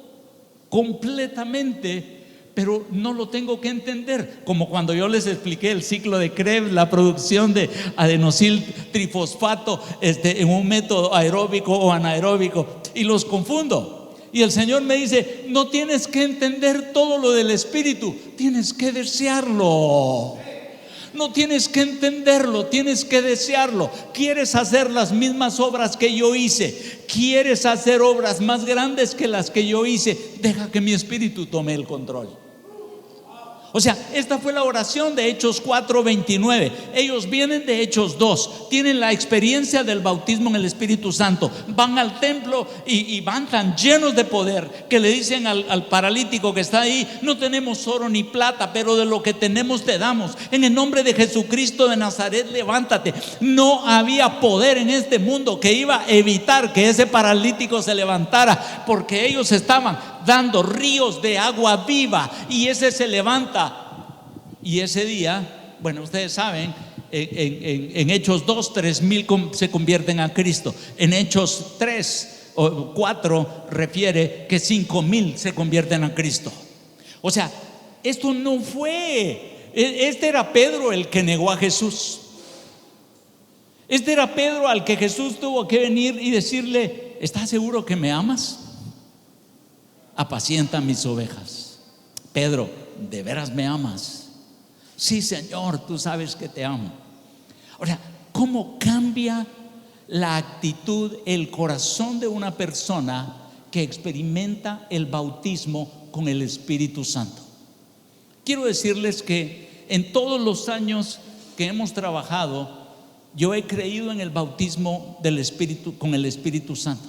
completamente, pero no lo tengo que entender. Como cuando yo les expliqué el ciclo de Krebs, la producción de adenosil trifosfato en un método aeróbico o anaeróbico, y los confundo. Y el Señor me dice: no tienes que entender todo lo del Espíritu, tienes que desearlo. No tienes que entenderlo, tienes que desearlo. ¿Quieres hacer las mismas obras que yo hice? ¿Quieres hacer obras más grandes que las que yo hice? Deja que mi espíritu tome el control. O sea, esta fue la oración de Hechos 4:29. Ellos vienen de Hechos 2, tienen la experiencia del bautismo en el Espíritu Santo. Van al templo y van tan llenos de poder que le dicen al paralítico que está ahí: no tenemos oro ni plata, pero de lo que tenemos te damos. En el nombre de Jesucristo de Nazaret, levántate. No había poder en este mundo que iba a evitar que ese paralítico se levantara, porque ellos estaban dando ríos de agua viva, y ese se levanta. Y ese día, bueno, ustedes saben, en Hechos 2, 3,000 se convierten a Cristo. En Hechos 3 o 4 refiere que 5,000 se convierten a Cristo. O sea, esto no fue, este era Pedro el que negó a Jesús. Este era Pedro al que Jesús tuvo que venir y decirle: ¿estás seguro que me amas? Apacienta mis ovejas. Pedro, ¿de veras me amas? Sí, Señor, tú sabes que te amo. Ahora, ¿cómo cambia la actitud, el corazón de una persona que experimenta el bautismo con el Espíritu Santo? Quiero decirles que en todos los años que hemos trabajado, yo he creído en el bautismo del Espíritu, con el Espíritu Santo,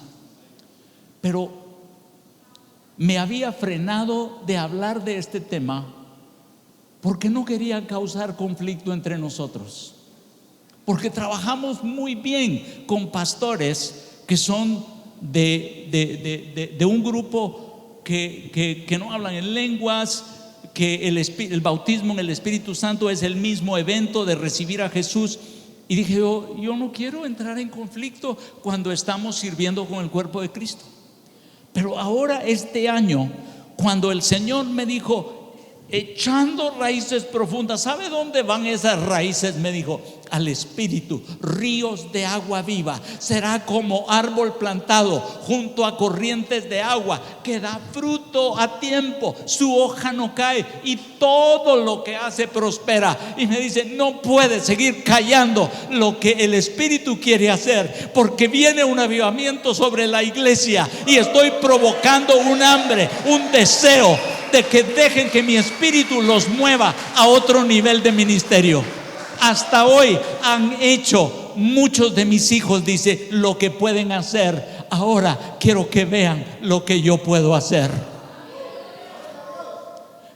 pero me había frenado de hablar de este tema porque no quería causar conflicto entre nosotros, porque trabajamos muy bien con pastores que son de un grupo que no hablan en lenguas, que el bautismo en el Espíritu Santo es el mismo evento de recibir a Jesús. Y dije yo no quiero entrar en conflicto cuando estamos sirviendo con el cuerpo de Cristo. Pero ahora, este año, cuando el Señor me dijo: echando raíces profundas, ¿sabe dónde van esas raíces? Me dijo: al Espíritu, ríos de agua viva. Será como árbol plantado junto a corrientes de agua, que da fruto a tiempo, su hoja no cae y todo lo que hace prospera. Y me dice: no puede seguir callando lo que el Espíritu quiere hacer, porque viene un avivamiento sobre la iglesia y estoy provocando un hambre, un deseo de que dejen que mi espíritu los mueva a otro nivel de ministerio. Hasta hoy han hecho muchos de mis hijos, dice, lo que pueden hacer. Ahora quiero que vean lo que yo puedo hacer.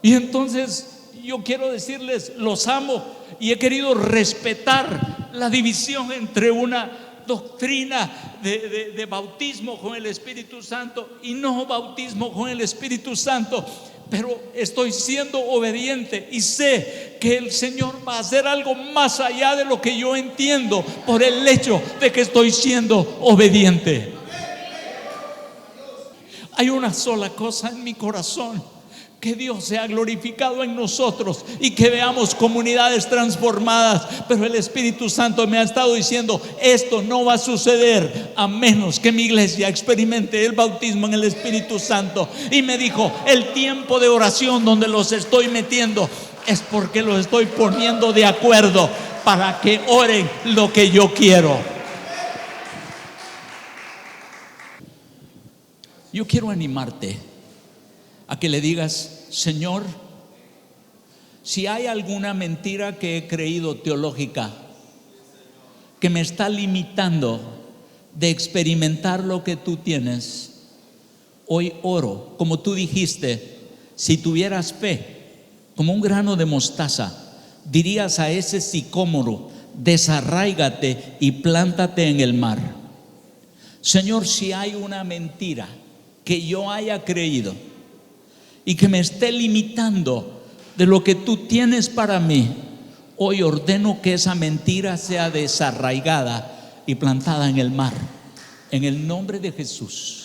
Y entonces yo quiero decirles: los amo, y he querido respetar la división entre una doctrina de bautismo con el Espíritu Santo y no bautismo con el Espíritu Santo. Pero estoy siendo obediente y sé que el Señor va a hacer algo más allá de lo que yo entiendo, por el hecho de que estoy siendo obediente. Hay una sola cosa en mi corazón: que Dios sea glorificado en nosotros y que veamos comunidades transformadas. Pero el Espíritu Santo me ha estado diciendo: esto no va a suceder a menos que mi iglesia experimente el bautismo en el Espíritu Santo. Y me dijo: el tiempo de oración donde los estoy metiendo es porque los estoy poniendo de acuerdo para que oren lo que yo quiero. Yo quiero animarte a que le digas: Señor, si hay alguna mentira que he creído teológica que me está limitando de experimentar lo que tú tienes, hoy oro, como tú dijiste, si tuvieras fe como un grano de mostaza, dirías a ese sicómoro: desarráigate y plántate en el mar. Señor, si hay una mentira que yo haya creído y que me esté limitando de lo que tú tienes para mí, hoy ordeno que esa mentira sea desarraigada y plantada en el mar, en el nombre de Jesús.